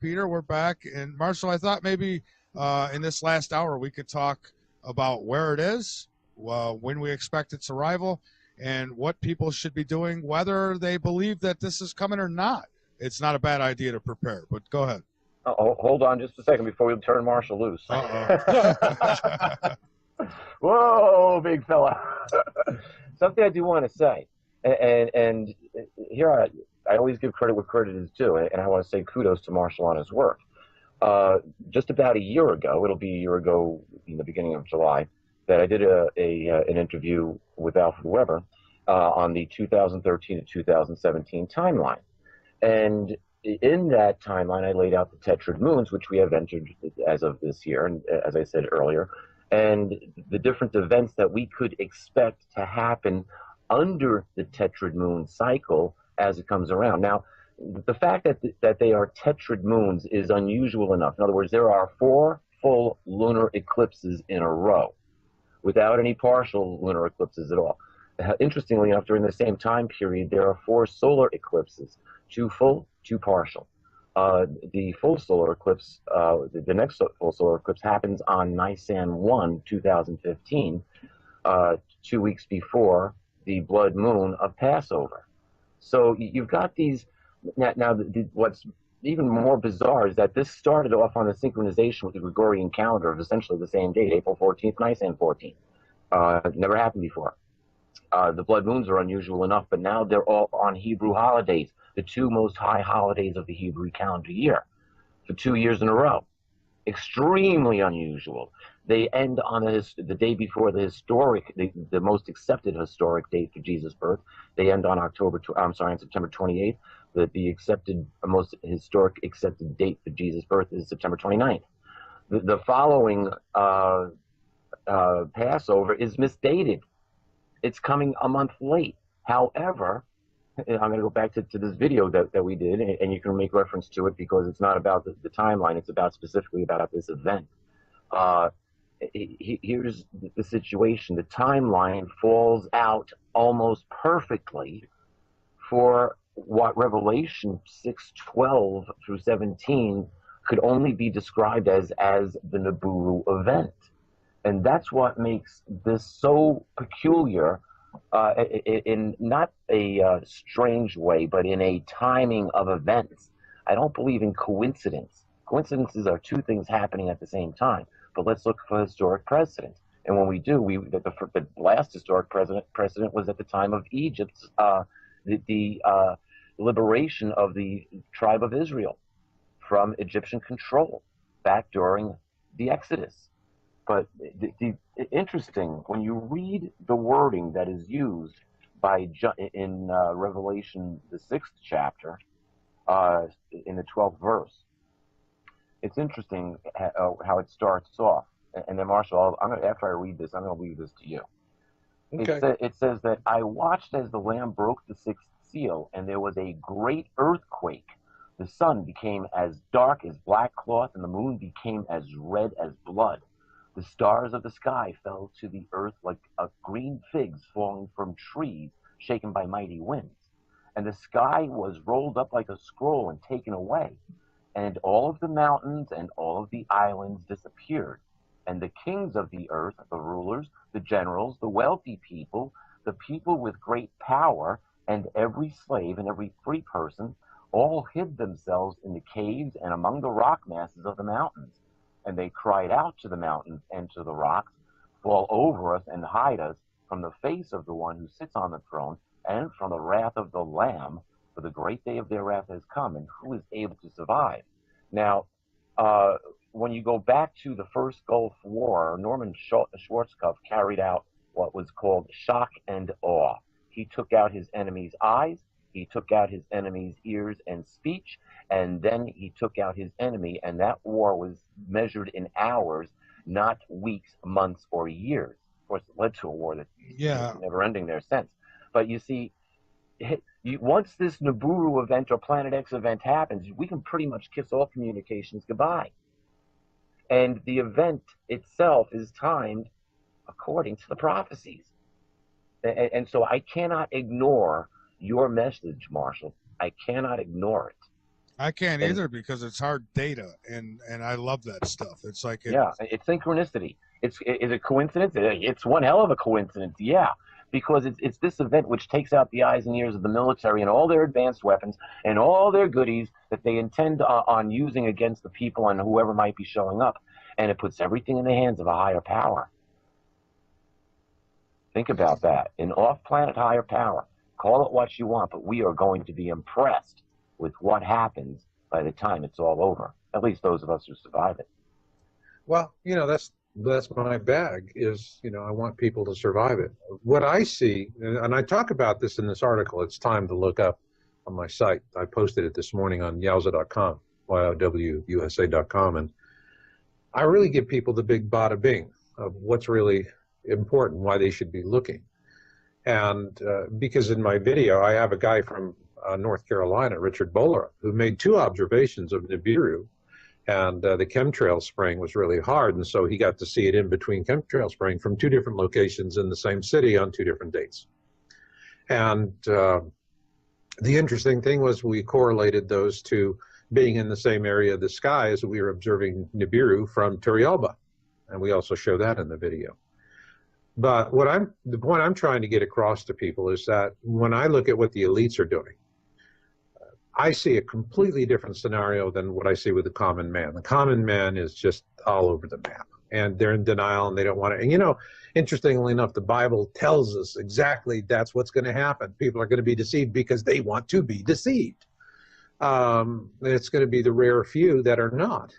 Peter. We're back. And Marshall, I thought maybe in this last hour we could talk about where it is, when we expect its arrival, and what people should be doing, whether they believe that this is coming or not. It's not a bad idea to prepare, but go ahead. Hold on just a second before we turn Marshall loose. Uh-oh. Whoa, big fella. Something I do want to say, and here I always give credit where credit is due, and I want to say kudos to Marshall on his work. Just about a year ago, it'll be a year ago in the beginning of July, that I did an interview with Alfred Weber on the 2013 to 2017 timeline. And in that timeline, I laid out the tetrad moons, which we have entered as of this year, and as I said earlier, and the different events that we could expect to happen under the tetrad moon cycle as it comes around. Now, the fact that they are tetrad moons is unusual enough. In other words, there are 4 full lunar eclipses in a row without any partial lunar eclipses at all. Interestingly enough, during the same time period, there are 4 solar eclipses, 2 full, 2 partial. The full solar eclipse, the next full solar eclipse happens on Nisan 1, 2015, 2 weeks before the blood moon of Passover. So you've got these. Now what's even more bizarre is that this started off on the synchronization with the Gregorian calendar of essentially the same date, April 14th, Nisan 14th. Never happened before. The blood moons are unusual enough, but now they're all on Hebrew holidays, the 2 most high holidays of the Hebrew calendar year, for 2 years in a row. Extremely unusual. They end on the day before the historic, the most accepted historic date for Jesus' birth. They end on on September 28th. The accepted, most historic accepted date for Jesus' birth is September 29th. The following Passover is misdated. It's coming a month late. However, I'm going to go back to this video that we did, and you can make reference to it because it's not about the timeline. It's about specifically about this event. Here's the situation. The timeline falls out almost perfectly for what Revelation 6:12 through 17 could only be described as the Nibiru event. And that's what makes this so peculiar, in not a strange way, but in a timing of events. I don't believe in coincidence. Coincidences are 2 things happening at the same time. But let's look for historic precedent. And when we do, the last historic precedent was at the time of Egypt's the liberation of the tribe of Israel from Egyptian control back during the Exodus. But interesting, when you read the wording that is used in Revelation, the 6th chapter, in the 12th verse, it's interesting how it starts off. And then, Marshall, after I read this, I'm going to leave this to you. Okay. It says that I watched as the Lamb broke the 6th seal, and there was a great earthquake. The sun became as dark as black cloth, and the moon became as red as blood. The stars of the sky fell to the earth like green figs falling from trees shaken by mighty winds. And the sky was rolled up like a scroll and taken away. And all of the mountains and all of the islands disappeared. And the kings of the earth, the rulers, the generals, the wealthy people, the people with great power, and every slave and every free person, all hid themselves in the caves and among the rock masses of the mountains. And they cried out to the mountains and to the rocks, fall over us and hide us from the face of the one who sits on the throne and from the wrath of the Lamb, for the great day of their wrath has come, and who is able to survive? Now, when you go back to the first Gulf War, Norman Schwarzkopf carried out what was called shock and awe. He took out his enemy's eyes, he took out his enemy's ears and speech, and then he took out his enemy, and that war was measured in hours, not weeks, months, or years. Of course, it led to a war that's never ending there since. But you see, once this Nibiru event or Planet X event happens, we can pretty much kiss all communications goodbye. And the event itself is timed according to the prophecies. And so I cannot ignore your message, Marshall. I cannot ignore it. I can't And either because it's hard data, and I love that stuff. It's like yeah, it's synchronicity. Is it coincidence? It's one hell of a coincidence, yeah, because it's this event which takes out the eyes and ears of the military and all their advanced weapons and all their goodies that they intend on using against the people and whoever might be showing up, and it puts everything in the hands of a higher power. Think about that. An off-planet higher power. Call it what you want, but we are going to be impressed with what happens by the time it's all over. At least those of us who survive it. Well, that's my bag is, I want people to survive it. What I see, and I talk about this in this article, it's time to look up on my site. I posted it this morning on yowza.com, YOWUSA.com, and I really give people the big bada bing of what's really important, why they should be looking. And because in my video, I have a guy from North Carolina, Richard Bowler, who made 2 observations of Nibiru, and the chemtrail spraying was really hard, and so he got to see it in between chemtrail spraying from 2 different locations in the same city on 2 different dates. And the interesting thing was we correlated those to being in the same area of the sky as we were observing Nibiru from Turrialba, and we also show that in the video. But the point I'm trying to get across to people is that when I look at what the elites are doing, I see a completely different scenario than what I see with the common man. The common man is just all over the map, and they're in denial, and they don't want to. And interestingly enough, the Bible tells us exactly that's what's going to happen. People are going to be deceived because they want to be deceived. It's going to be the rare few that are not.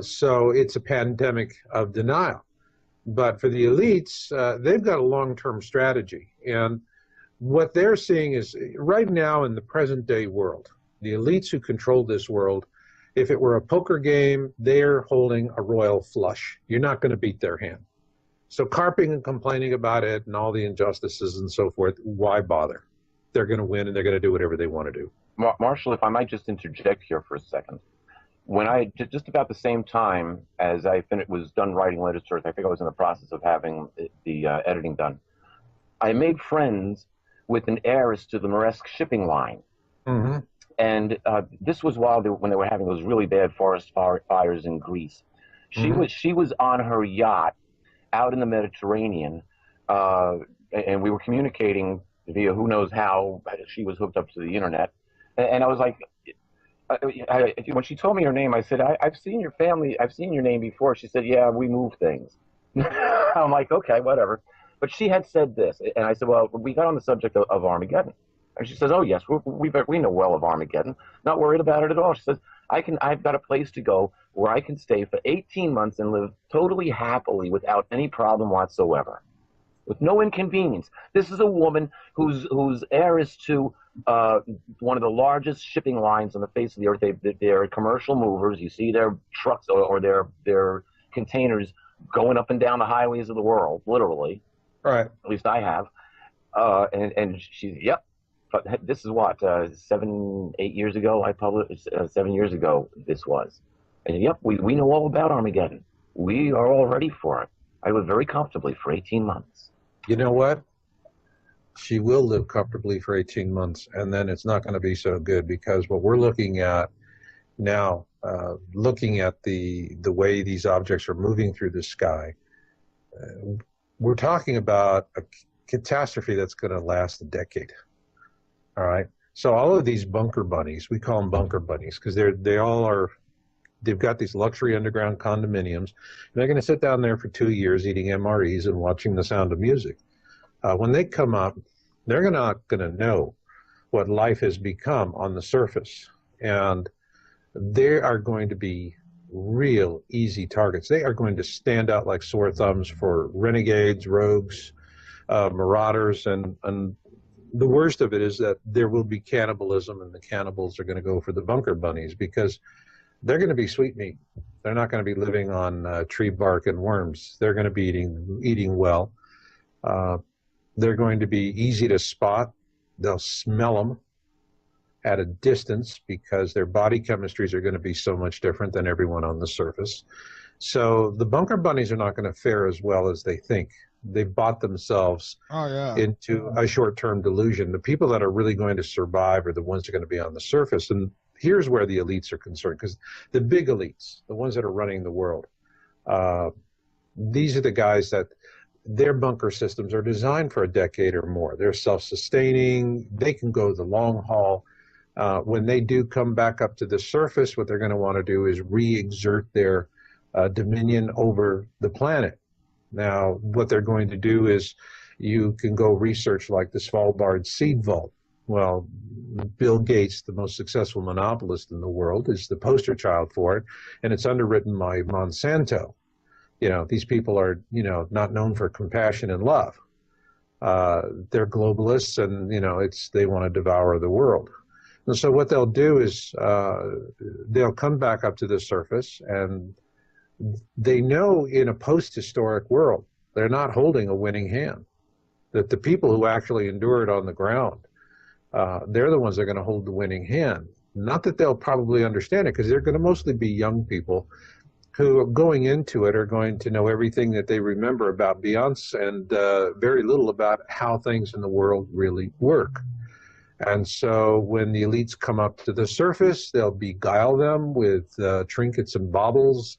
So it's a pandemic of denial. But for the elites, they've got a long-term strategy. And what they're seeing is right now in the present day world, the elites who control this world, if it were a poker game, they're holding a royal flush. You're not going to beat their hand. So carping and complaining about it and all the injustices and so forth, why bother? They're going to win and they're going to do whatever they want to do. Marshall, if I might just interject here for a second. When just about the same time as I was done writing Letters to Earth, I think I was in the process of having the editing done, I made friends with an heiress to the MORE shipping line. Mm-hmm. And this was when they were having those really bad forest fires in Greece. She was on her yacht out in the Mediterranean, and we were communicating via who knows how. She was hooked up to the internet. And I was like, when she told me her name, I said, I've seen your family, I've seen your name before. She said, yeah, we move things. I'm like, okay, whatever. But she had said this, and I said, well, we got on the subject of Armageddon. And she says, oh, yes, we know well of Armageddon. Not worried about it at all. She says, I've got a place to go where I can stay for 18 months and live totally happily without any problem whatsoever, with no inconvenience. This is a woman who's heiress to one of the largest shipping lines on the face of the earth. They're commercial movers. You see their trucks or their containers going up and down the highways of the world, literally. Right. At least I have. And she's, yep. But this is what, 7, 8 years ago I published, 7 years ago this was. And yep, we know all about Armageddon. We are all ready for it. I live very comfortably for 18 months. You know what? She will live comfortably for 18 months, and then it's not going to be so good, because what we're looking at now, looking at the way these objects are moving through the sky, we're talking about a catastrophe that's going to last a decade. All right. So all of these bunker bunnies, we call them bunker bunnies because they've got these luxury underground condominiums. And they're going to sit down there for 2 years eating MREs and watching The Sound of Music. When they come up, they're not going to know what life has become on the surface. And they are going to be real easy targets. They are going to stand out like sore thumbs for renegades, rogues, marauders, and the worst of it is that there will be cannibalism, and the cannibals are going to go for the bunker bunnies because they're going to be sweet meat. They're not going to be living on tree bark and worms. They're going to be eating well. They're going to be easy to spot. They'll smell them at a distance because their body chemistries are going to be so much different than everyone on the surface. So the bunker bunnies are not going to fare as well as they think. They've bought themselves into a short-term delusion. The people that are really going to survive are the ones that are going to be on the surface. And here's where the elites are concerned, because the big elites, the ones that are running the world, these are the guys that their bunker systems are designed for a decade or more. They're self-sustaining. They can go the long haul. When they do come back up to the surface, what they're going to want to do is re-exert their dominion over the planet. Now, what they're going to do is you can go research like the Svalbard seed vault. Well, Bill Gates, the most successful monopolist in the world, is the poster child for it, and it's underwritten by Monsanto. You know, these people are, you know, not known for compassion and love. They're globalists, and, you know, they want to devour the world. And so what they'll do is they'll come back up to the surface, and they know in a post-historic world, they're not holding a winning hand. That the people who actually endure it on the ground, they're the ones that are going to hold the winning hand. Not that they'll probably understand it, because they're going to mostly be young people who going into it are going to know everything that they remember about Beyonce and very little about how things in the world really work. And so when the elites come up to the surface, they'll beguile them with trinkets and baubles,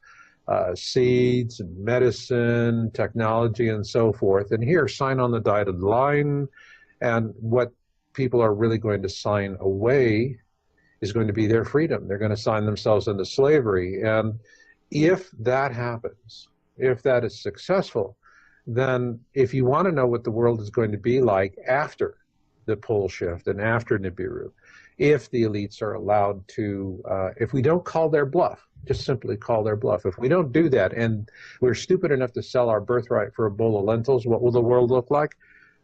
seeds, and medicine, technology, and so forth. And here, sign on the dotted line. And what people are really going to sign away is going to be their freedom. They're going to sign themselves into slavery. And if that happens, if that is successful, then if you want to know what the world is going to be like after the pole shift and after Nibiru, if the elites are allowed to, if we don't call their bluff, just simply call their bluff. If we don't do that, and we're stupid enough to sell our birthright for a bowl of lentils, what will the world look like?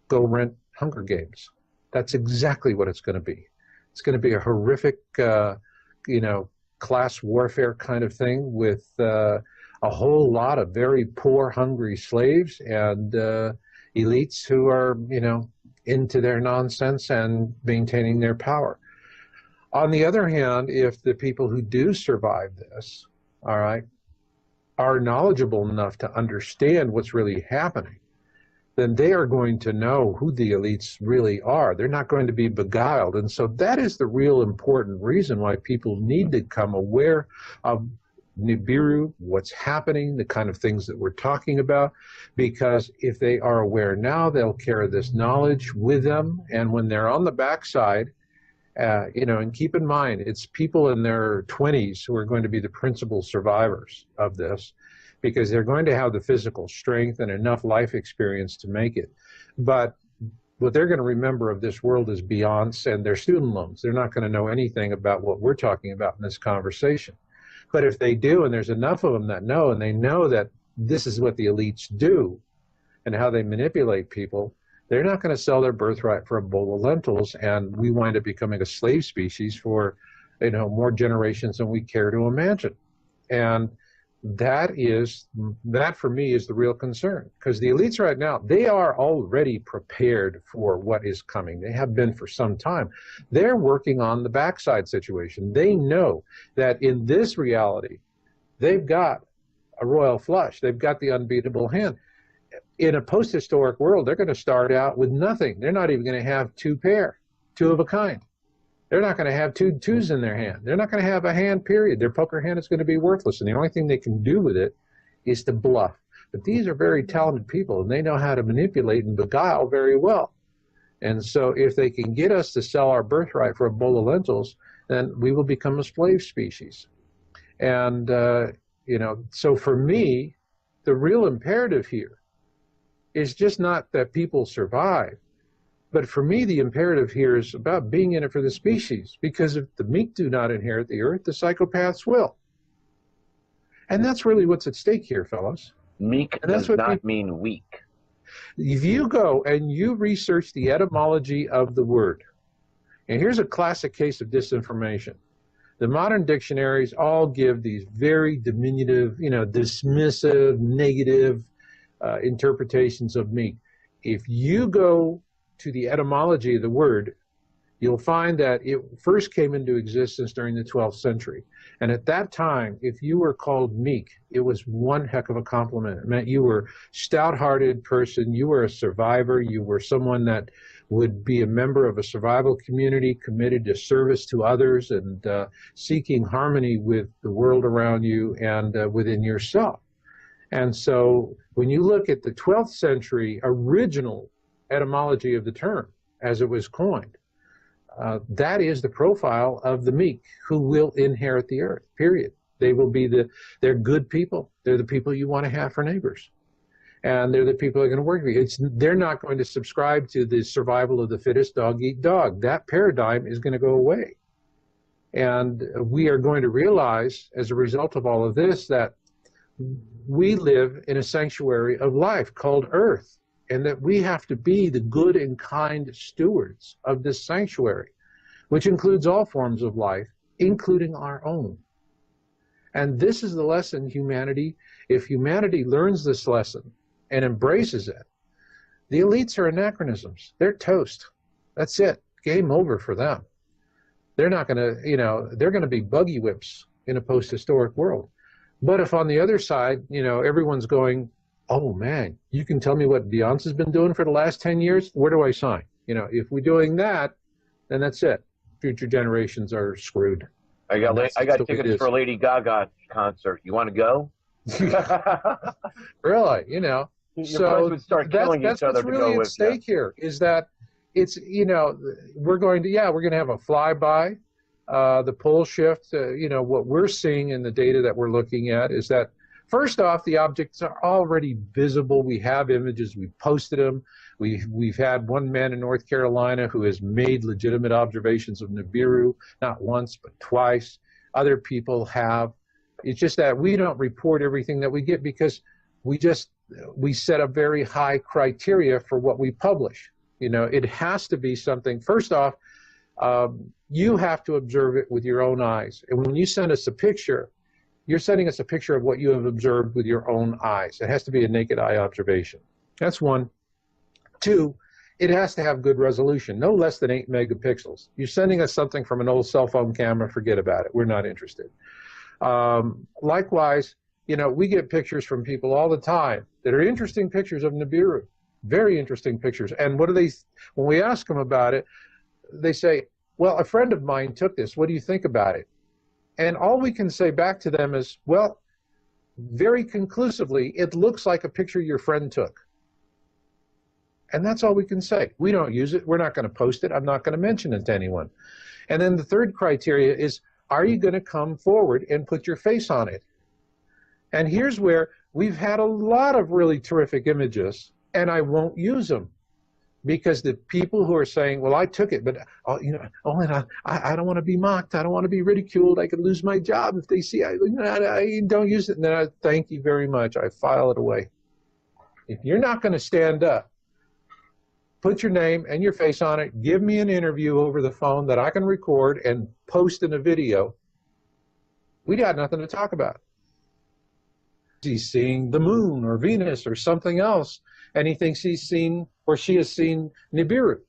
Go rent Hunger Games. That's exactly what it's going to be. It's going to be a horrific, you know, class warfare kind of thing with a whole lot of very poor, hungry slaves and elites who are, you know, into their nonsense and maintaining their power. On the other hand, if the people who do survive this, all right, are knowledgeable enough to understand what's really happening, then they are going to know who the elites really are. They're not going to be beguiled. And so that is the real important reason why people need to become aware of Nibiru, what's happening, the kind of things that we're talking about, because if they are aware now, they'll carry this knowledge with them. And when they're on the backside, you know, and keep in mind, it's people in their 20s who are going to be the principal survivors of this, because they're going to have the physical strength and enough life experience to make it. But what they're going to remember of this world is Beyonce and their student loans. They're not going to know anything about what we're talking about in this conversation. But if they do, and there's enough of them that know, and they know that this is what the elites do and how they manipulate people, they're not going to sell their birthright for a bowl of lentils, and we wind up becoming a slave species for, you know, more generations than we care to imagine. And that for me is the real concern, because the elites right now, they are already prepared for what is coming. They have been for some time. They're working on the backside situation. They know that in this reality, they've got a royal flush. They've got the unbeatable hand. In a post-historic world, they're going to start out with nothing. They're not even going to have two of a kind. They're not going to have two twos in their hand. They're not going to have a hand, period. Their poker hand is going to be worthless, and the only thing they can do with it is to bluff. But these are very talented people, and they know how to manipulate and beguile very well. And so if they can get us to sell our birthright for a bowl of lentils, then we will become a slave species. And, you know, so for me, the real imperative here is just not that people survive. But for me, the imperative here is about being in it for the species, because if the meek do not inherit the earth, the psychopaths will. And that's really what's at stake here, fellows. Meek does not mean weak. If you go and you research the etymology of the word, and here's a classic case of disinformation. The modern dictionaries all give these very diminutive, you know, dismissive, negative interpretations of meek. If you go to the etymology of the word, you'll find that it first came into existence during the 12th century. And at that time, if you were called meek, it was one heck of a compliment. It meant you were a stout-hearted person, you were a survivor, you were someone that would be a member of a survival community committed to service to others and seeking harmony with the world around you and within yourself. And so when you look at the 12th century original etymology of the term as it was coined, that is the profile of the meek who will inherit the earth, period. They will be they're good people. They're the people you want to have for neighbors. And they're the people that are going to work for you. They're not going to subscribe to the survival of the fittest, dog eat dog. That paradigm is going to go away. And we are going to realize as a result of all of this that we live in a sanctuary of life called Earth, and that we have to be the good and kind stewards of this sanctuary, which includes all forms of life, including our own. And this is the lesson humanity, if humanity learns this lesson and embraces it, the elites are anachronisms. They're toast. That's it. Game over for them. They're not going to, they're going to be buggy whips in a post-historic world. But if on the other side, everyone's going, oh man, you can tell me what Beyonce's been doing for the last 10 years? Where do I sign? If we're doing that, then that's it. Future generations are screwed. I got tickets for a Lady Gaga concert. You want to go? Really, So would start killing that's each other what's really at stake here is that it's, we're going to have a flyby. The pole shift, what we're seeing in the data that we're looking at is that, first off, the objects are already visible. We have images. We've posted them. We've had one man in North Carolina who has made legitimate observations of Nibiru, not once, but twice. Other people have. It's just that we don't report everything that we get because we set a very high criteria for what we publish. It has to be something, first off, you have to observe it with your own eyes. And when you send us a picture, you're sending us a picture of what you have observed with your own eyes. It has to be a naked eye observation. That's one. Two, it has to have good resolution, no less than 8 megapixels. You're sending us something from an old cell phone camera, forget about it. We're not interested. Likewise, we get pictures from people all the time that are interesting pictures of Nibiru, very interesting pictures. And what do they, when we ask them about it, they say, well, a friend of mine took this. What do you think about it? And all we can say back to them is, well, very conclusively, it looks like a picture your friend took. And that's all we can say. We don't use it. We're not going to post it. I'm not going to mention it to anyone. And then the third criteria is, are you going to come forward and put your face on it? And here's where we've had a lot of really terrific images, and I won't use them. Because the people who are saying, well, I took it, but I don't want to be mocked. I don't want to be ridiculed. I could lose my job if they see I don't use it. And then I thank you very much. I file it away. If you're not going to stand up, put your name and your face on it, give me an interview over the phone that I can record and post in a video, we got nothing to talk about. He's seeing the moon or Venus or something else, and he thinks he's seen or she has seen Nibiru.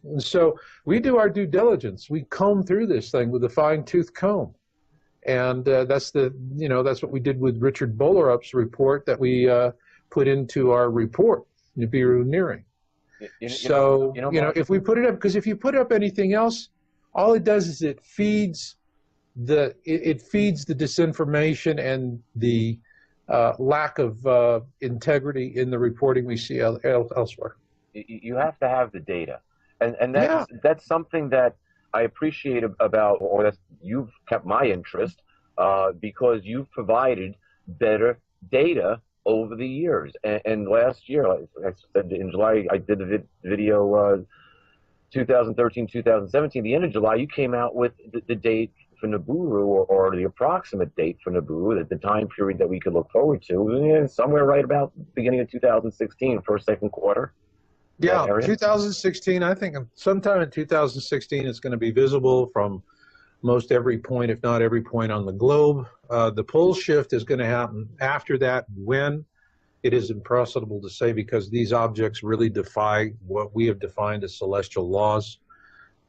And so we do our due diligence. We comb through this thing with a fine-tooth comb. And that's what we did with Richard Bolerup's report that we put into our report, Nibiru Nearing. If we put it up, because if you put up anything else, all it does is it feeds the disinformation and the lack of integrity in the reporting we see elsewhere. You have to have the data, and that's something that I appreciate about, or that you've kept my interest, because you've provided better data over the years. And last year, like I said in July, I did the video 2013, 2017. The end of July, you came out with the date for Nibiru, or the approximate date for Nibiru, at the time period that we could look forward to, somewhere right about beginning of 2016, first, second quarter. Yeah, 2016, I think sometime in 2016 it's going to be visible from most every point, if not every point on the globe. The pole shift is going to happen after that. When? It is impossible to say, because these objects really defy what we have defined as celestial laws.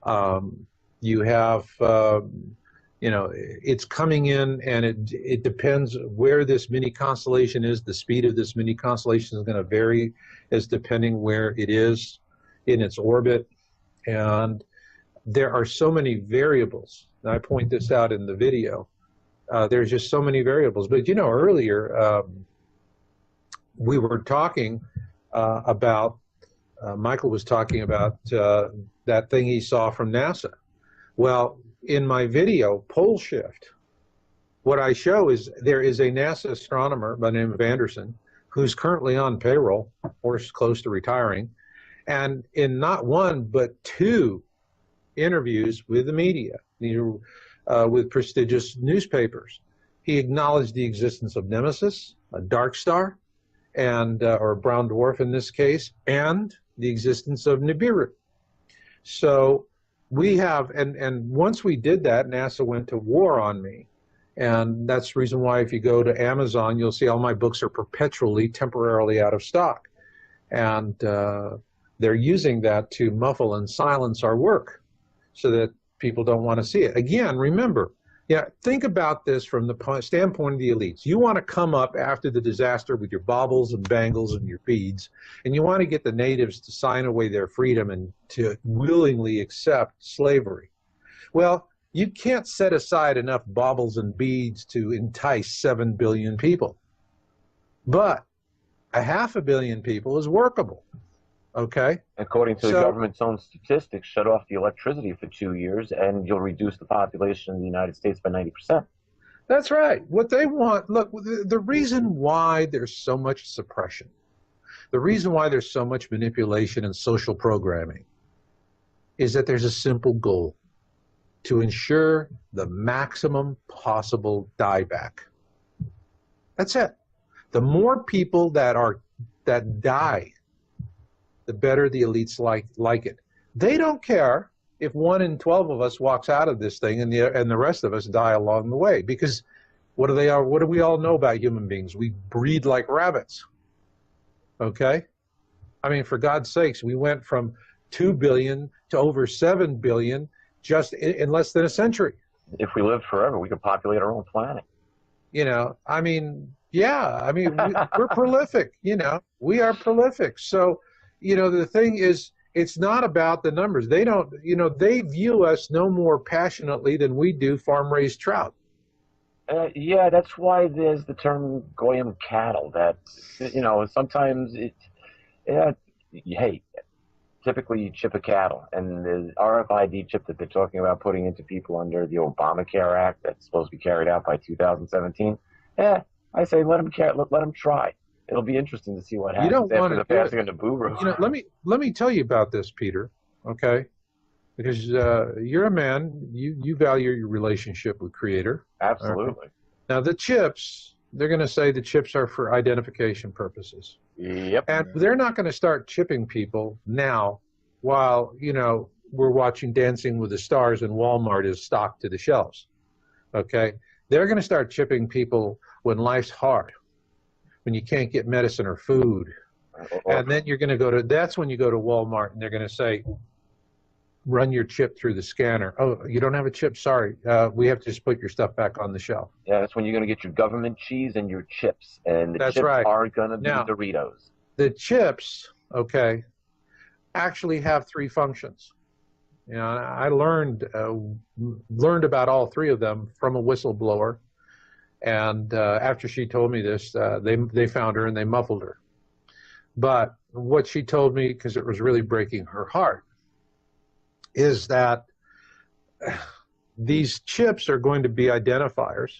You have, you know, it's coming in, and it depends where this mini constellation is. The speed of this mini constellation is going to vary as depending where it is in its orbit. And there are so many variables. And I point this out in the video. There's just so many variables. But, you know, earlier we were talking about, Michael was talking about that thing he saw from NASA. Well, in my video, Pole Shift, what I show is there is a NASA astronomer by the name of Anderson who's currently on payroll or is close to retiring. And in not one, but two interviews with the media, with prestigious newspapers, he acknowledged the existence of Nemesis, a dark star, and or a brown dwarf in this case, and the existence of Nibiru. So we have, and once we did that, NASA went to war on me. And that's the reason why if you go to Amazon, you'll see all my books are perpetually, temporarily out of stock. And they're using that to muffle and silence our work so that people don't want to see it. Again, remember, yeah, think about this from the standpoint of the elites. You want to come up after the disaster with your baubles and bangles and your beads, and you want to get the natives to sign away their freedom and to willingly accept slavery. Well, you can't set aside enough baubles and beads to entice 7 billion people. But 500 million people is workable. Okay. According to the government's own statistics, shut off the electricity for 2 years and you'll reduce the population in the United States by 90%. That's right. What they want, look, the reason why there's so much suppression, the reason why there's so much manipulation and social programming is that there's a simple goal: to ensure the maximum possible dieback. That's it. The more people that die, the better the elites like it. They don't care if 1 in 12 of us walks out of this thing and the rest of us die along the way, because what do we all know about human beings? We breed like rabbits. Okay? I mean, for God's sakes, we went from 2 billion to over 7 billion just in less than a century. If we lived forever, we could populate our own planet. You know, I mean, yeah, I mean, we're prolific, you know, we are prolific. So, you know, the thing is, it's not about the numbers. They don't, you know, they view us no more passionately than we do farm-raised trout. Yeah, that's why there's the term Goyim cattle. That, you know, sometimes hey, typically you chip a cattle, and the RFID chip that they're talking about putting into people under the Obamacare Act that's supposed to be carried out by 2017. I say let them try. It'll be interesting to see what happens after the passing of Nibiru. You know, let me tell you about this, Peter. Okay, because you're a man. You value your relationship with Creator. Absolutely. Right? Now the chips, they're going to say the chips are for identification purposes. Yep. And they're not going to start chipping people now, while you know we're watching Dancing with the Stars and Walmart is stocked to the shelves. Okay, they're going to start chipping people when life's hard, when you can't get medicine or food. And then you're going to that's when you go to Walmart and they're going to say, run your chip through the scanner. Oh, you don't have a chip? Sorry. We have to just put your stuff back on the shelf. Yeah, that's when you're going to get your government cheese and your chips. And the chips are going to be Doritos. The chips, okay, actually have 3 functions. You know, I learned about all 3 of them from a whistleblower. And after she told me this, they found her and they muffled her. But what she told me, because it was really breaking her heart, is that these chips are going to be identifiers,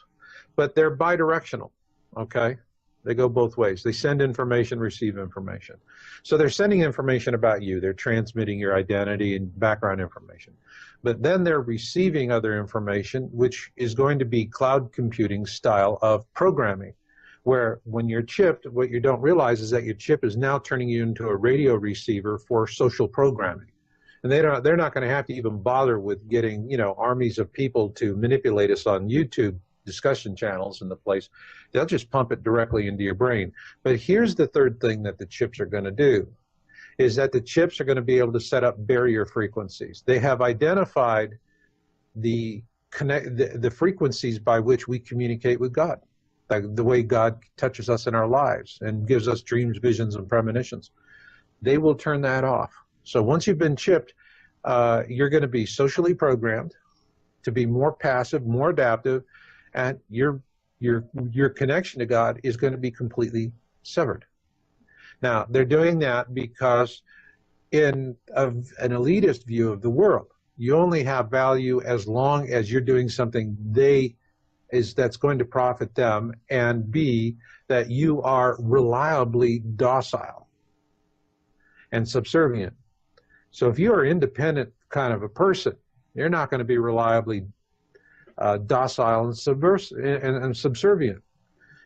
but they're bidirectional, okay? They go both ways. They send information, receive information. So they're sending information about you. They're transmitting your identity and background information. But then they're receiving other information, which is going to be cloud computing style of programming, where when you're chipped, what you don't realize is that your chip is now turning you into a radio receiver for social programming. And they're not going to have to even bother with getting, you know, armies of people to manipulate us on YouTube discussion channels in the place. They'll just pump it directly into your brain. But here's the third thing that the chips are going to do, is that the chips are going to be able to set up barrier frequencies. They have identified the frequencies by which we communicate with God, like the way God touches us in our lives and gives us dreams, visions, and premonitions. They will turn that off. So once you've been chipped, you're going to be socially programmed to be more passive, more adaptive, and your connection to God is going to be completely severed. Now, they're doing that because in an elitist view of the world, you only have value as long as you're doing something that's going to profit them, and B, that you are reliably docile and subservient. So if you are independent kind of a person, you're not going to be reliably docile and subservient.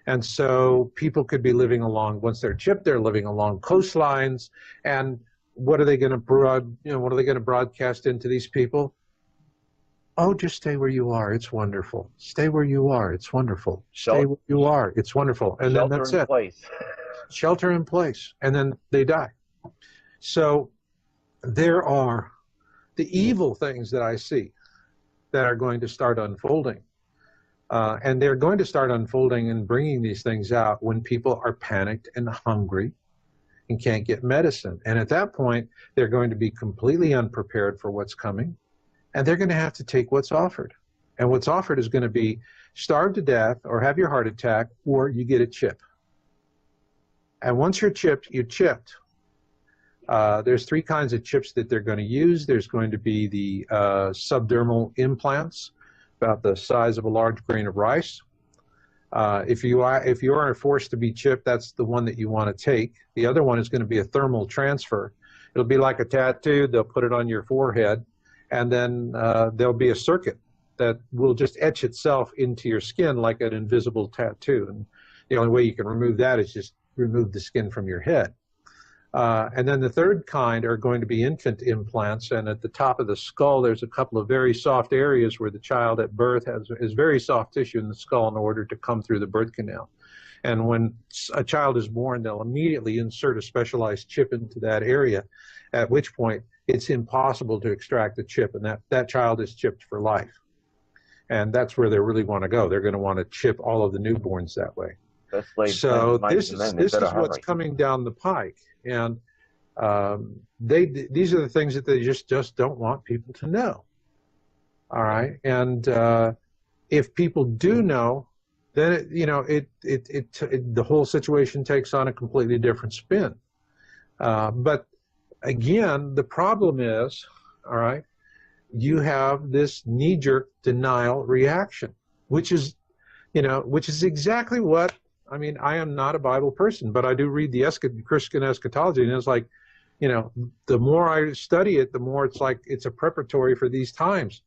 And so people could be living along, once they're chipped, they're living along coastlines. And what are they going to broadcast into these people? Oh, just stay where you are. It's wonderful. Stay where you are. It's wonderful. Stay where you are. It's wonderful. And then that's it. Shelter in place. Shelter in place. And then they die. So there are the evil things that I see that are going to start unfolding. And they're going to start unfolding and bringing these things out when people are panicked and hungry and can't get medicine. And at that point, they're going to be completely unprepared for what's coming. And they're going to have to take what's offered. And what's offered is going to be starve to death or have your heart attack, or you get a chip. And once you're chipped, you're chipped. There's three kinds of chips that they're going to use. There's going to be the subdermal implants, about the size of a large grain of rice. If you are forced to be chipped, that's the one that you want to take. The other one is going to be a thermal transfer. It'll be like a tattoo. They'll put it on your forehead, and then there'll be a circuit that will just etch itself into your skin like an invisible tattoo. And the only way you can remove that is just remove the skin from your head. And then the third kind are going to be infant implants, and at the top of the skull there's a couple of very soft areas where the child at birth has very soft tissue in the skull in order to come through the birth canal. And when a child is born, they'll immediately insert a specialized chip into that area, at which point it's impossible to extract the chip, and that child is chipped for life. And that's where they really want to go. They're going to want to chip all of the newborns that way. So this is what's coming down the pike. And these are the things that they just don't want people to know. All right. And if people do know, then the whole situation takes on a completely different spin. But again, the problem is, all right, you have this knee-jerk denial reaction, which is exactly what, I mean, I am not a Bible person, but I do read the Christian eschatology, and it's like, the more I study it, the more it's like it's a preparatory for these times.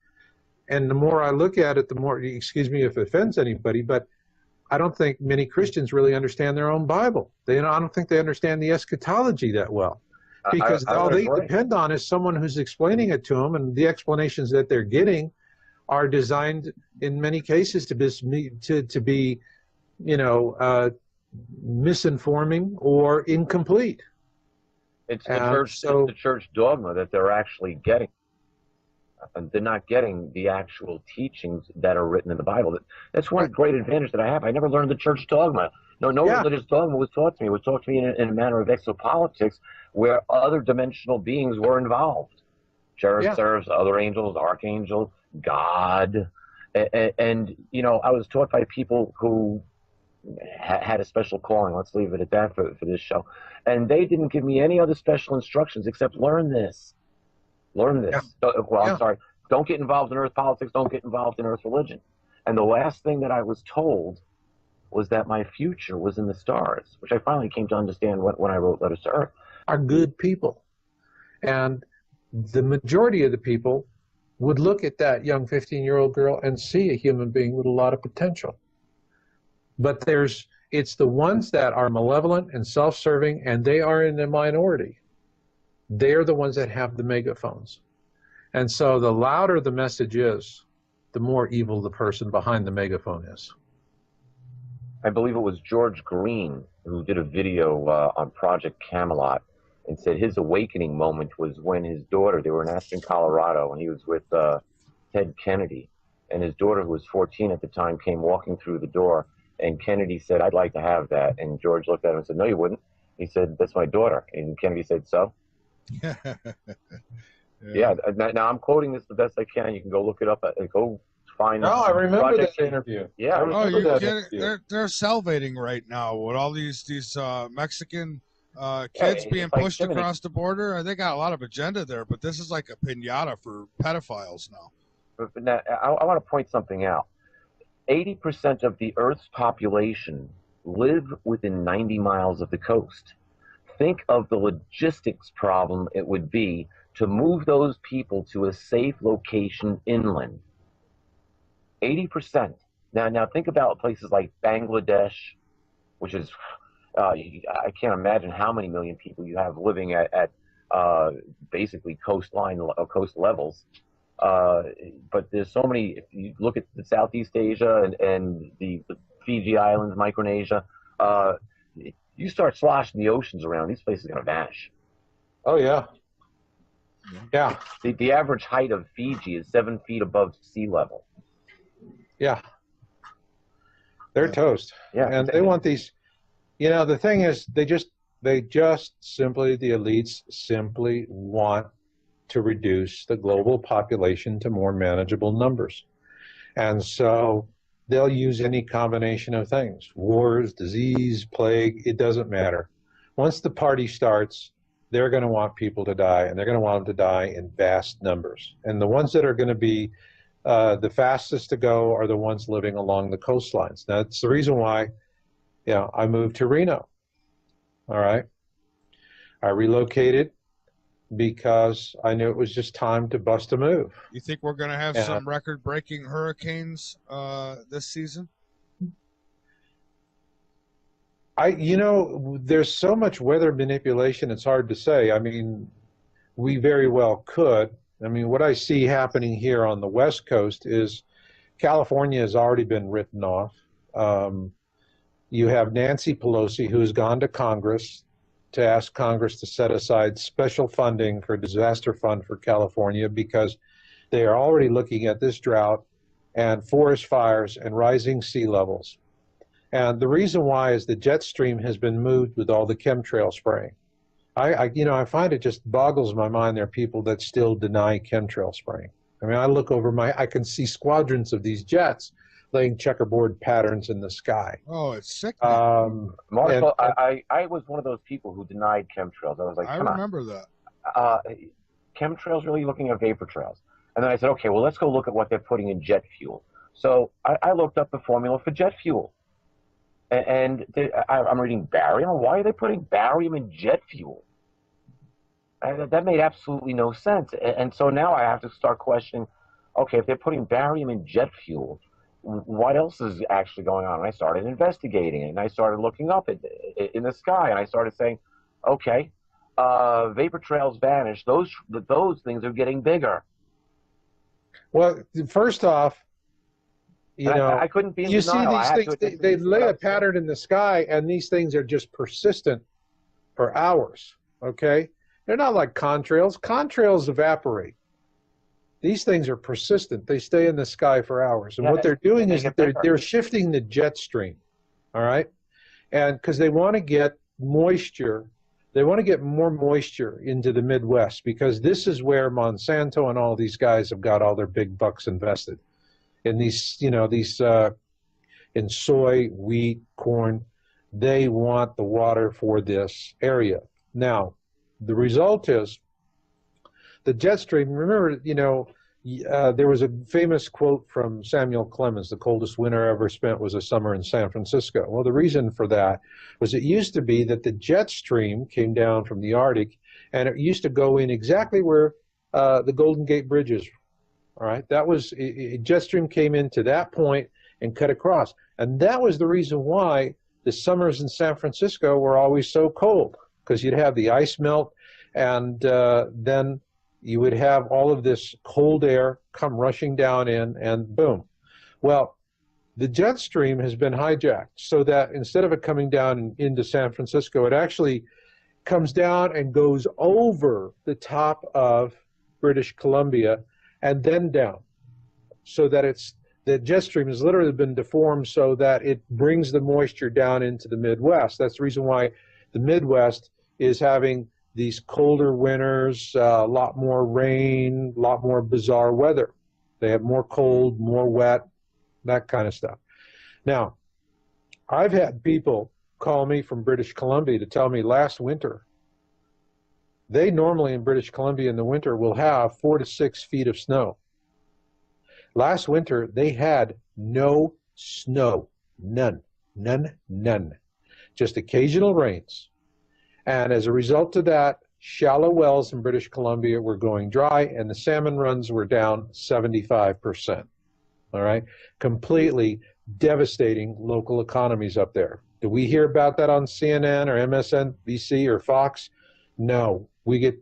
And the more I look at it, the more, excuse me if it offends anybody, but I don't think many Christians really understand their own Bible. I don't think they understand the eschatology that well. Because all they depend on is someone who's explaining it to them, and the explanations that they're getting are designed in many cases to be misinforming or incomplete. It's the church dogma that they're actually getting. They're not getting the actual teachings that are written in the Bible. That's one great advantage that I have. I never learned the church dogma. No religious dogma was taught to me. It was taught to me in a manner of exopolitics, where other dimensional beings were involved. Cherub serves other angels, archangels, God. And I was taught by people who had a special calling. Let's leave it at that for this show. And they didn't give me any other special instructions except learn this. Learn this. I'm sorry. Don't get involved in earth politics. Don't get involved in earth religion. And the last thing that I was told was that my future was in the stars, which I finally came to understand when I wrote Letters to Earth. Are good people. And the majority of the people would look at that young 15-year-old girl and see a human being with a lot of potential. But it's the ones that are malevolent and self-serving, and they are in the minority. They're the ones that have the megaphones. And so the louder the message is, the more evil the person behind the megaphone is. I believe it was George Green who did a video on Project Camelot, and said his awakening moment was when his daughter, they were in Aspen, Colorado, and he was with Ted Kennedy. And his daughter, who was 14 at the time, came walking through the door. And Kennedy said, "I'd like to have that." And George looked at him and said, "No, you wouldn't." He said, "That's my daughter." And Kennedy said, "So?" Yeah. Now I'm quoting this the best I can. You can go look it up. Go find. No, I remember Project. that interview. Yeah. I remember that interview. They're salivating right now with all these Mexican kids being pushed across the border. They got a lot of agenda there, but this is like a piñata for pedophiles now. But now, I want to point something out. 80% of the Earth's population live within 90 miles of the coast. Think of the logistics problem it would be to move those people to a safe location inland. 80%. Now think about places like Bangladesh, which is, I can't imagine how many million people you have living at basically coast levels. But there's so many. If you look at the Southeast Asia and the Fiji Islands, Micronesia, you start sloshing the oceans around, these places are going to vanish. Oh yeah, yeah. The average height of Fiji is 7 feet above sea level. Yeah, they're toast. Yeah, and they want these. You know, the thing is, they just simply, the elites simply want to reduce the global population to more manageable numbers. And so they'll use any combination of things: wars, disease, plague, it doesn't matter. Once the party starts, they're going to want people to die, and they're going to want them to die in vast numbers. And the ones that are going to be the fastest to go are the ones living along the coastlines. That's the reason why, you know, I moved to Reno. All right. I relocated because I knew it was just time to bust a move. You think we're going to have some record-breaking hurricanes this season? You know, there's so much weather manipulation, it's hard to say. I mean, we very well could. I mean, what I see happening here on the West Coast is California has already been written off. You have Nancy Pelosi, who's gone to Congress to ask Congress to set aside special funding for disaster fund for California, because they are already looking at this drought and forest fires and rising sea levels. And the reason why is the jet stream has been moved with all the chemtrail spraying. I find it just boggles my mind there are people that still deny chemtrail spraying. I mean, I look over I can see squadrons of these jets laying checkerboard patterns in the sky. Oh, it's sick. Marshall, I was one of those people who denied chemtrails. I was like, come on. I remember that. Chemtrails, really looking at vapor trails. And then I said, okay, well, let's go look at what they're putting in jet fuel. So I looked up the formula for jet fuel. And I'm reading barium. Why are they putting barium in jet fuel? That made absolutely no sense. And so now I have to start questioning, okay, if they're putting barium in jet fuel, what else is actually going on? And I started investigating it, and I started looking up in the sky, and I started saying, okay, vapor trails vanish. Those things are getting bigger. Well, first off, I couldn't be in denial. You see these things, they lay a pattern in the sky, and these things are just persistent for hours, okay? They're not like contrails. Contrails evaporate. These things are persistent. They stay in the sky for hours. And what they're doing is they're shifting the jet stream, all right? And because they want to get moisture, they want to get more moisture into the Midwest, because this is where Monsanto and all these guys have got all their big bucks invested. In these, in soy, wheat, corn, they want the water for this area. Now, the result is the jet stream. Remember, there was a famous quote from Samuel Clemens: "The coldest winter I ever spent was a summer in San Francisco." Well, the reason for that was it used to be that the jet stream came down from the Arctic, and it used to go in exactly where the Golden Gate Bridge is. All right, that was jet stream came into that point and cut across, and that was the reason why the summers in San Francisco were always so cold, because you'd have the ice melt, and then you would have all of this cold air come rushing down in, and boom. Well, the jet stream has been hijacked, so that instead of it coming down into San Francisco, it actually comes down and goes over the top of British Columbia and then down, so that the jet stream has literally been deformed so that it brings the moisture down into the Midwest. That's the reason why the Midwest is having these colder winters, a lot more rain, a lot more bizarre weather. They have more cold, more wet, that kind of stuff. Now, I've had people call me from British Columbia to tell me last winter, they normally in British Columbia in the winter will have 4 to 6 feet of snow. Last winter, they had no snow. None. None. None. Just occasional rains. And as a result of that, shallow wells in British Columbia were going dry, and the salmon runs were down 75%. All right? Completely devastating local economies up there. Do we hear about that on CNN or MSNBC or Fox? No. We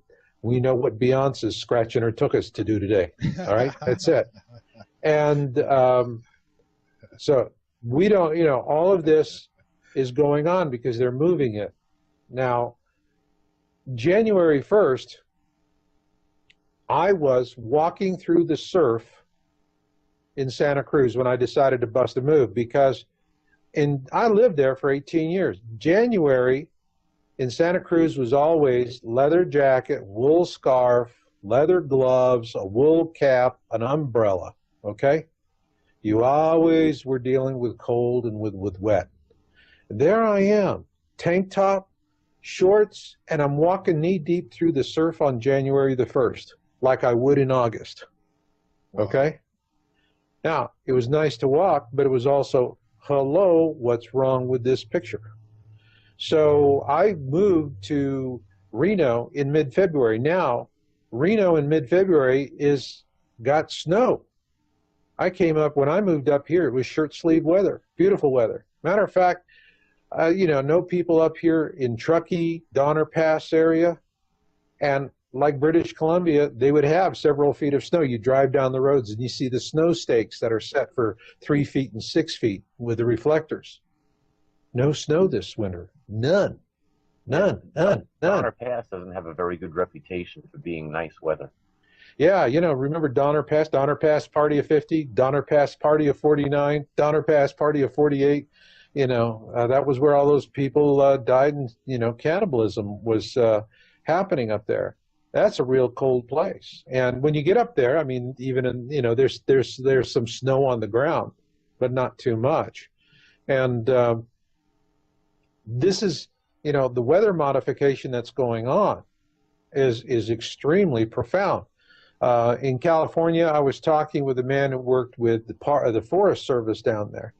know what Beyonce's scratching her tuchus to do today. All right? That's it. And so we don't, all of this is going on because they're moving it. Now, January 1st, I was walking through the surf in Santa Cruz when I decided to bust a move, because I lived there for 18 years. January in Santa Cruz was always leather jacket, wool scarf, leather gloves, a wool cap, an umbrella, okay? You always were dealing with cold and with wet. There I am, tank top, shorts, and I'm walking knee-deep through the surf on January the 1st, like I would in August, okay? Now, it was nice to walk, but it was also, hello, what's wrong with this picture? So I moved to Reno in mid-February. Now, Reno in mid-February got snow. I came up, when I moved up here, it was shirt-sleeve weather, beautiful weather. Matter of fact, know people up here in Truckee, Donner Pass area, and like British Columbia, they would have several feet of snow. You drive down the roads and you see the snow stakes that are set for 3 feet and 6 feet with the reflectors. No snow this winter. None. None. Donner Pass doesn't have a very good reputation for being nice weather. Yeah, remember Donner Pass party of 50, Donner Pass party of 49, Donner Pass party of 48. That was where all those people died, and, cannibalism was happening up there. That's a real cold place. And when you get up there, I mean, even in, there's some snow on the ground, but not too much. And this is, the weather modification that's going on is extremely profound. In California, I was talking with a man who worked with the Forest Service down there.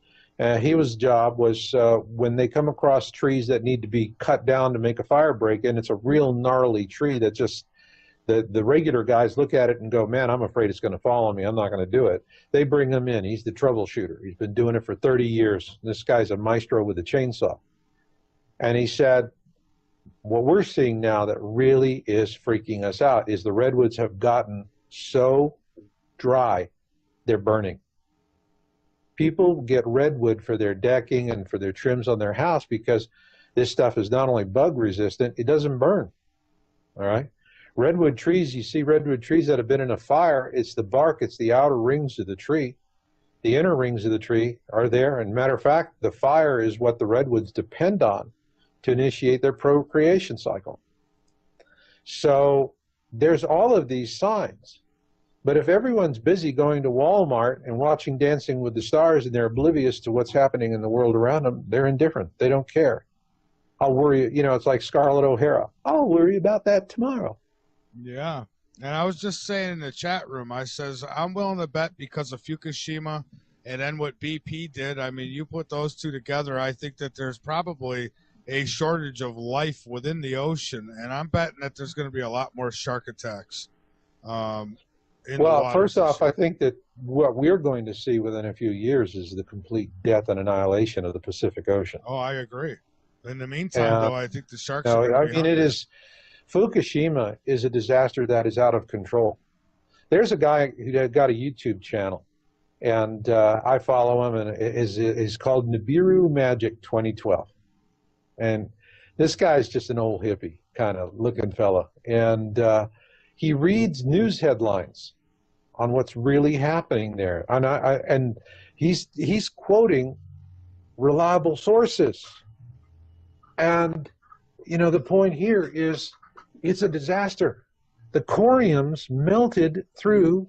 His job was when they come across trees that need to be cut down to make a fire break, and it's a real gnarly tree that just, the regular guys look at it and go, man, I'm afraid it's going to fall on me. I'm not going to do it. They bring him in. He's the troubleshooter. He's been doing it for 30 years. This guy's a maestro with a chainsaw. And he said, what we're seeing now that really is freaking us out is the redwoods have gotten so dry, they're burning. People get redwood for their decking and for their trims on their house because this stuff is not only bug resistant, it doesn't burn. All right? Redwood trees, you see redwood trees that have been in a fire, it's the bark, it's the outer rings of the tree. The inner rings of the tree are there. And matter of fact, the fire is what the redwoods depend on to initiate their procreation cycle. So there's all of these signs. But if everyone's busy going to Walmart and watching Dancing with the Stars and they're oblivious to what's happening in the world around them, they're indifferent. They don't care. I'll worry, it's like Scarlett O'Hara. I'll worry about that tomorrow. Yeah. And I was just saying in the chat room, I says, I'm willing to bet because of Fukushima and then what BP did. I mean, you put those two together, I think that there's probably a shortage of life within the ocean. And I'm betting that there's going to be a lot more shark attacks. Well, first off, I think that what we're going to see within a few years is the complete death and annihilation of the Pacific Ocean. Oh, I agree. In the meantime, though, I think the sharks are I mean, Fukushima is a disaster that is out of control. There's a guy who got a YouTube channel, and I follow him, and is called Nibiru Magic 2012. And this guy is just an old hippie. kind of looking fella, and he reads news headlines on what's really happening there, and he's quoting reliable sources. And the point here is it's a disaster. The coriums melted through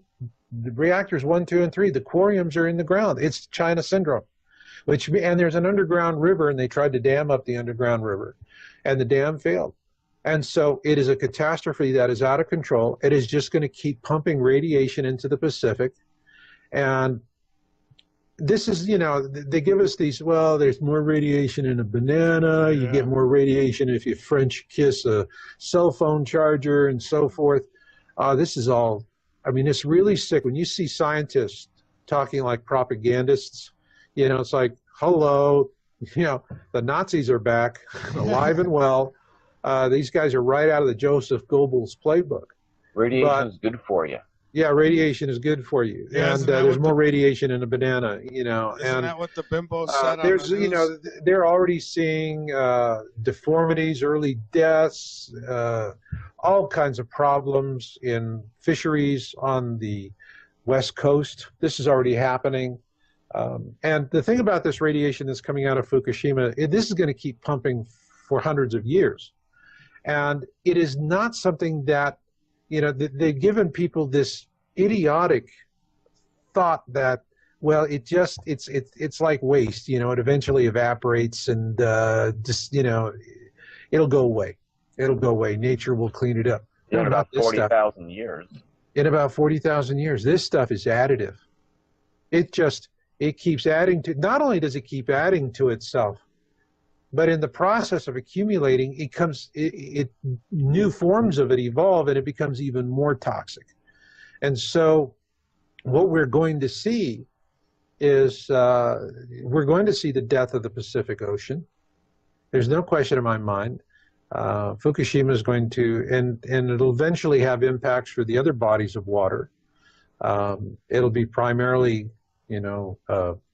the reactors 1, 2, and 3. The coriums are in the ground. It's China syndrome, and there's an underground river, and they tried to dam up the underground river, and the dam failed. And so it is a catastrophe that is out of control. It is just going to keep pumping radiation into the Pacific. And this is, they give us these, well, there's more radiation in a banana. You get more radiation if you French kiss a cell phone charger and so forth. This is all, it's really sick. When you see scientists talking like propagandists, it's like, hello, the Nazis are back, alive and well. These guys are right out of the Joseph Goebbels playbook. Radiation is good for you. Yeah, radiation is good for you, and there's more radiation in a banana. Isn't that what the bimbo said? There's, they're already seeing deformities, early deaths, all kinds of problems in fisheries on the West Coast. This is already happening. And the thing about this radiation that's coming out of Fukushima, this is going to keep pumping for hundreds of years. And it is not something that, they've given people this idiotic thought that, well, it's like waste, it eventually evaporates and it'll go away. It'll go away. Nature will clean it up. In about 40,000 years. In about 40,000 years. This stuff is additive. It keeps adding to, not only does it keep adding to itself, but in the process of accumulating, new forms of it evolve, and it becomes even more toxic. And so what we're going to see is we're going to see the death of the Pacific Ocean. There's no question in my mind. Fukushima is going to, and it'll eventually have impacts for the other bodies of water. It'll be primarily,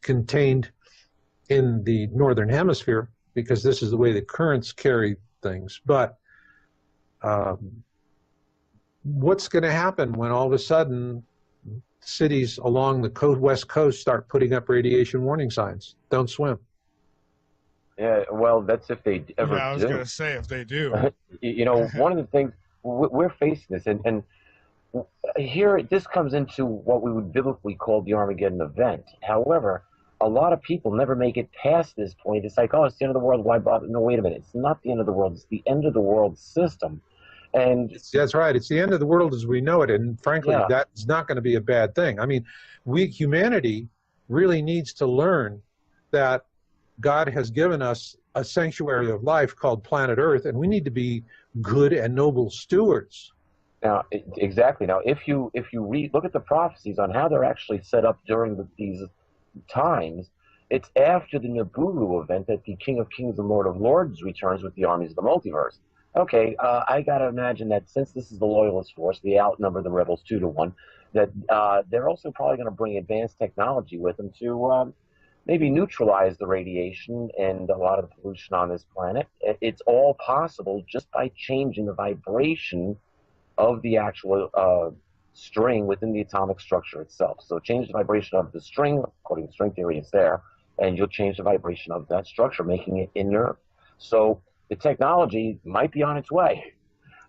contained in the northern hemisphere, because this is the way the currents carry things. But what's going to happen when all of a sudden cities along the west coast start putting up radiation warning signs? Don't swim. Yeah, well, that's if they ever do. I was going to say, if they do. One of the things, we're facing this, and here this comes into what we would biblically call the Armageddon event. However, a lot of people never make it past this point. It's like, oh, it's the end of the world. Why bother? No, wait a minute. It's not the end of the world. It's the end of the world system. And that's right. It's the end of the world as we know it. And frankly, that's not going to be a bad thing. Humanity really needs to learn that God has given us a sanctuary of life called planet Earth, and we need to be good and noble stewards. Now, exactly. Now, if you look at the prophecies on how they're actually set up during these times, it's after the Nibiru event that the King of Kings and Lord of Lords returns with the armies of the multiverse. Okay, I got to imagine that since this is the Loyalist force, they outnumber the rebels 2-1, that they're also probably going to bring advanced technology with them to maybe neutralize the radiation and a lot of the pollution on this planet. It's all possible just by changing the vibration of the actual string within the atomic structure itself. So change the vibration of the string, according to string theory, it's there, and you'll change the vibration of that structure, making it inert. So the technology might be on its way.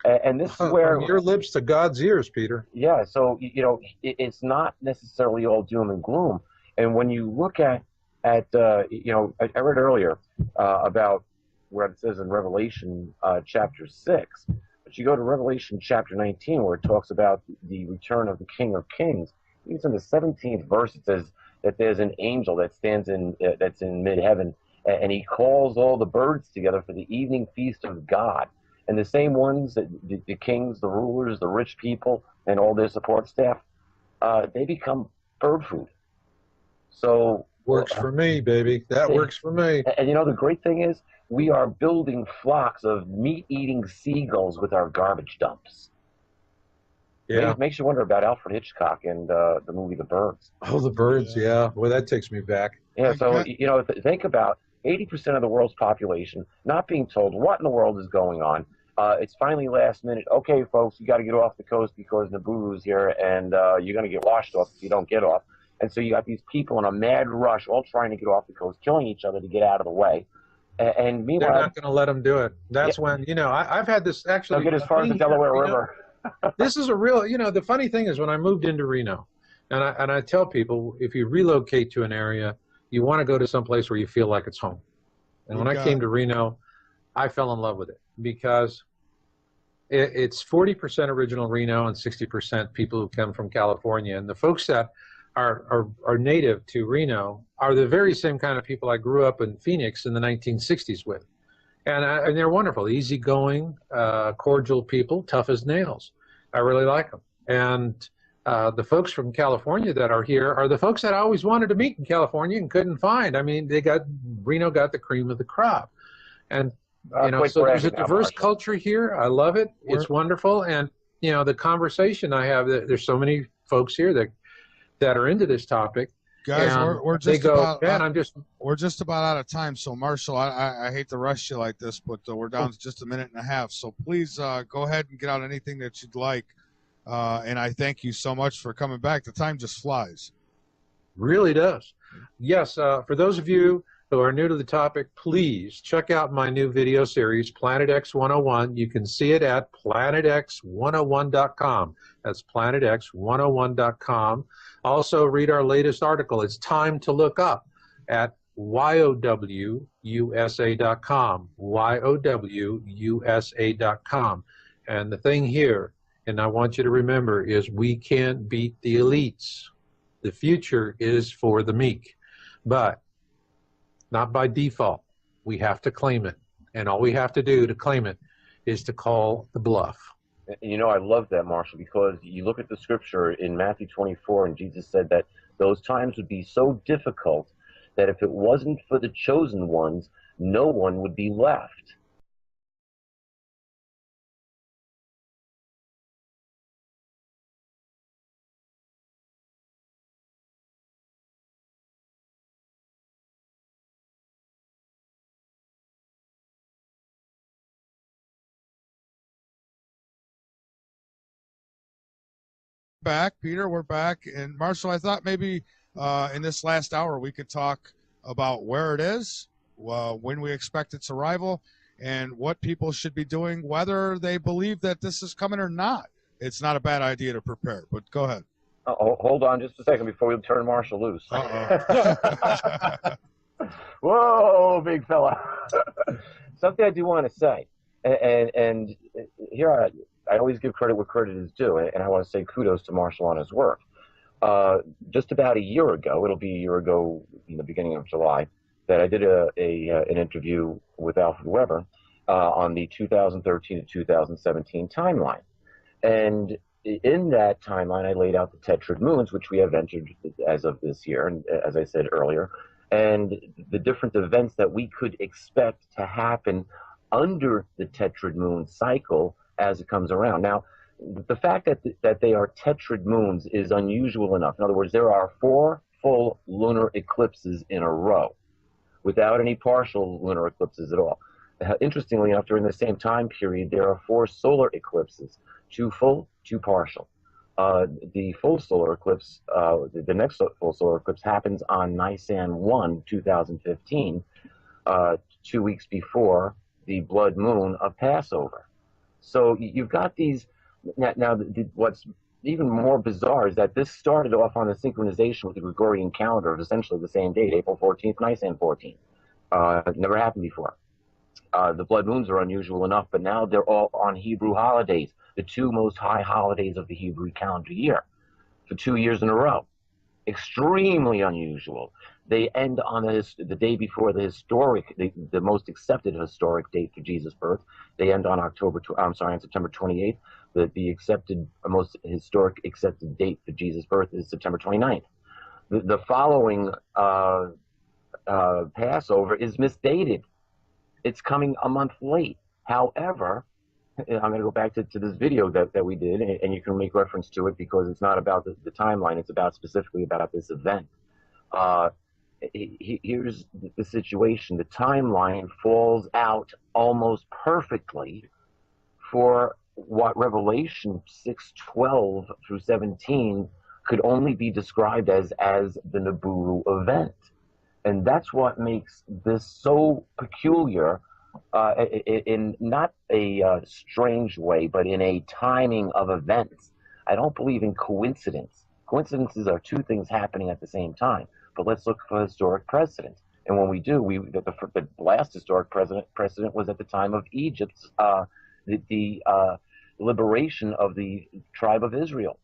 And this is where... From your lips to God's ears, Peter. Yeah, so, it's not necessarily all doom and gloom. And when you look at I read earlier about where it says in Revelation chapter 6, but you go to Revelation chapter 19 where it talks about the return of the King of Kings. Even in the 17th verse, it says that there's an angel that stands that's in mid-heaven, and he calls all the birds together for the evening feast of God. And the same ones, the kings, the rulers, the rich people, and all their support staff, they become bird food. So... Works for me, baby. That works for me. And the great thing is, we are building flocks of meat-eating seagulls with our garbage dumps. Yeah. It makes you wonder about Alfred Hitchcock and the movie The Birds. Oh, The Birds, yeah. Well, that takes me back. Yeah, so, think about 80% of the world's population not being told what in the world is going on, It's finally last minute. Okay, folks, you got to get off the coast because Nibiru's here, and you're going to get washed off if you don't get off. And so you got these people in a mad rush, all trying to get off the coast, killing each other to get out of the way. And meanwhile, they're not going to let them do it. That's when, you know, I've had this actually. They'll get as far as the Delaware River. This is a real, you know, the funny thing is when I moved into Reno, and I tell people, if you relocate to an area, you want to go to some place where you feel like it's home. And when I came to Reno, I fell in love with it because it's 40% original Reno and 60% people who come from California. And the folks that are native to Reno are the very same kind of people I grew up in Phoenix in the 1960s with. And they're wonderful, easygoing, cordial people, tough as nails. I really like them. And the folks from California that are here are the folks that I always wanted to meet in California and couldn't find. I mean, Reno got the cream of the crop. And, you know, so there's a diverse culture here. I love it. It's wonderful. And, you know, the conversation I have, there's so many folks here that are into this topic. Guys, we're just we're just about out of time. So, Marshall, I hate to rush you like this, but we're down to just a minute and a half. So please go ahead and get out anything that you'd like. And I thank you so much for coming back. The time just flies. Really does. Yes, for those of you who are new to the topic, please check out my new video series, Planet X 101. You can see it at planetx101.com. That's planetx101.com. Also, read our latest article. It's Time to Look Up at YOWUSA.com. YOWUSA.com. And the thing here, and I want you to remember, is we can't beat the elites. The future is for the meek. But not by default. We have to claim it. And all we have to do to claim it is to call the bluff. You know, I love that, Marshall, because you look at the scripture in Matthew 24, and Jesus said that those times would be so difficult that if it wasn't for the chosen ones, no one would be left. Back, Peter, we're back. And Marshall, I thought maybe in this last hour we could talk about where it is, when we expect its arrival, and what people should be doing, whether they believe that this is coming or not. It's not a bad idea to prepare, but go ahead. Hold on just a second before we turn Marshall loose. Whoa, big fella. Something I do want to say, and here I always give credit where credit is due, and I want to say kudos to Marshall on his work. Just about a year ago, it'll be a year ago in the beginning of July, that I did an interview with Alfred Weber on the 2013 to 2017 timeline. And in that timeline, I laid out the tetrad moons, which we have entered as of this year, and as I said earlier, and the different events that we could expect to happen under the tetrad moon cycle as it comes around. Now, the fact that they are tetrad moons is unusual enough. In other words, there are 4 full lunar eclipses in a row without any partial lunar eclipses at all. Interestingly enough, during the same time period, there are 4 solar eclipses, 2 full, 2 partial. The full solar eclipse, the next full solar eclipse happens on Nisan 1, 2015, 2 weeks before the blood moon of Passover. So you've got these, now what's even more bizarre is that this started off on a synchronization with the Gregorian calendar of essentially the same date, April 14th, Nisan 14th. Never happened before. The blood moons are unusual enough, but now they're all on Hebrew holidays, the 2 most high holidays of the Hebrew calendar year, for 2 years in a row. Extremely unusual. They end on the day before the most accepted historic date for Jesus' birth. They end on on September 28th. The accepted, most historic accepted date for Jesus' birth is September 29th. The following Passover is misdated. It's coming a month late. However, I'm going to go back to this video that we did, and you can make reference to it because it's not about the timeline. It's specifically about this event. Here's the situation. The timeline falls out almost perfectly for what Revelation 6:12 through 17 could only be described as the Nibiru event. And that's what makes this so peculiar, in not a strange way, but in a timing of events. I don't believe in coincidence. Coincidences are two things happening at the same time. But let's look for historic precedent. And when we do, the last historic precedent was at the time of Egypt's the liberation of the tribe of Israel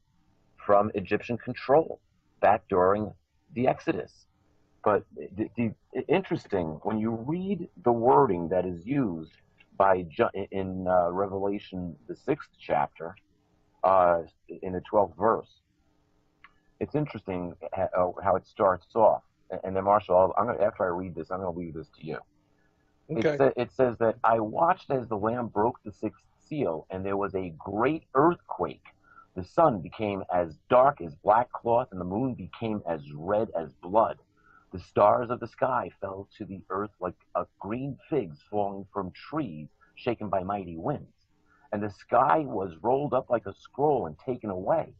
from Egyptian control back during the Exodus. But interesting, when you read the wording that is used in Revelation, the 6th chapter, in the 12th verse, it's interesting how it starts off. And then, Marshall, after I read this, I'm going to leave this to you. Okay. It says that I watched as the Lamb broke the 6th seal, and there was a great earthquake. The sun became as dark as black cloth, and the moon became as red as blood. The stars of the sky fell to the earth like green figs falling from trees shaken by mighty winds. And the sky was rolled up like a scroll and taken away.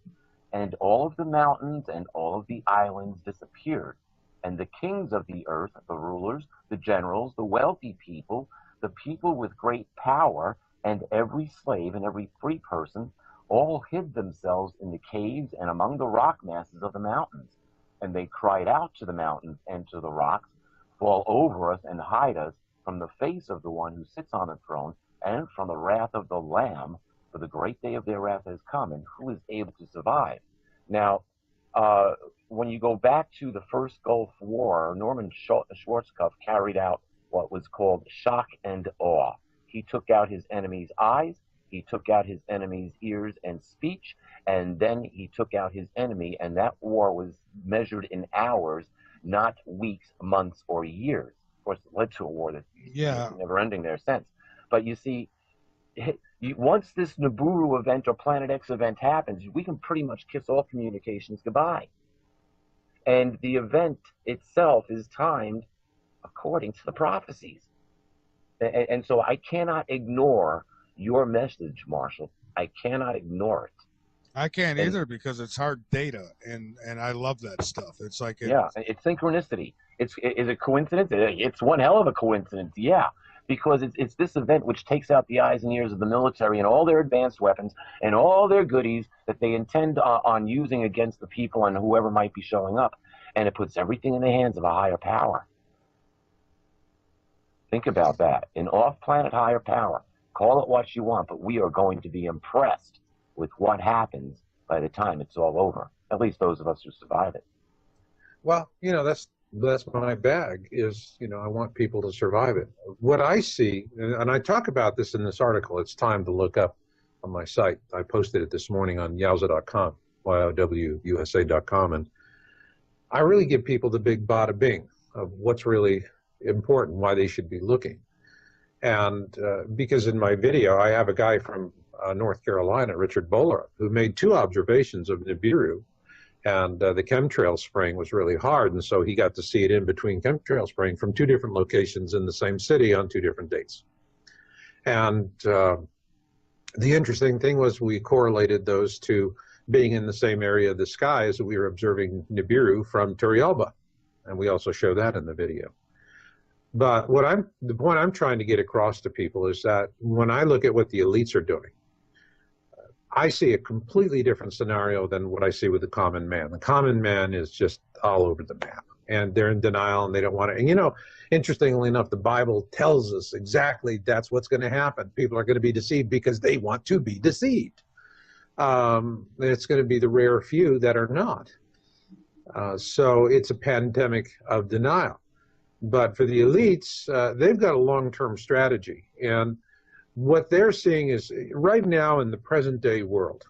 And all of the mountains and all of the islands disappeared. And the kings of the earth, the rulers, the generals, the wealthy people, the people with great power, and every slave and every free person, all hid themselves in the caves and among the rock masses of the mountains. And they cried out to the mountains and to the rocks, fall over us and hide us from the face of the one who sits on the throne and from the wrath of the Lamb, for the great day of their wrath has come, and who is able to survive? Now, when you go back to the first Gulf War, Norman Schwarzkopf carried out what was called shock and awe. He took out his enemy's eyes, he took out his enemy's ears and speech, and then he took out his enemy, and that war was measured in hours, not weeks, months, or years. Of course, it led to a war that's never ending there since. But you see, once this Nibiru event or Planet X event happens, we can pretty much kiss all communications goodbye. And the event itself is timed according to the prophecies. And so I cannot ignore your message, Marshall. I cannot ignore it. I can't either, because it's hard data, and I love that stuff. It's like it's synchronicity. Is it coincidence? It's one hell of a coincidence, yeah, because it's this event which takes out the eyes and ears of the military and all their advanced weapons and all their goodies that they intend on using against the people and whoever might be showing up, and it puts everything in the hands of a higher power. Think about that. An off-planet higher power. Call it what you want, but we are going to be impressed with what happens by the time it's all over. At least those of us who survive it. Well, that's my bag is, I want people to survive it. What I see, and I talk about this in this article, it's time to look up on my site. I posted it this morning on yowza.com, YOWUSA.com, and I really give people the big bada bing of what's really important, why they should be looking. And because in my video, I have a guy from North Carolina, Richard Bowler, who made 2 observations of Nibiru, and the chemtrail spraying was really hard, and so he got to see it in between chemtrail spraying from 2 different locations in the same city on 2 different dates. And the interesting thing was we correlated those to being in the same area of the sky as we were observing Nibiru from Turrialba, and we also show that in the video. But the point I'm trying to get across to people is that when I look at what the elites are doing, I see a completely different scenario than what I see with the common man. The common man is just all over the map, and they're in denial, and they don't want to. And interestingly enough, the Bible tells us exactly that's what's going to happen. People are going to be deceived because they want to be deceived. It's going to be the rare few that are not. So it's a pandemic of denial. But for the elites, they've got a long-term strategy. And what they're seeing is right now in the present day world,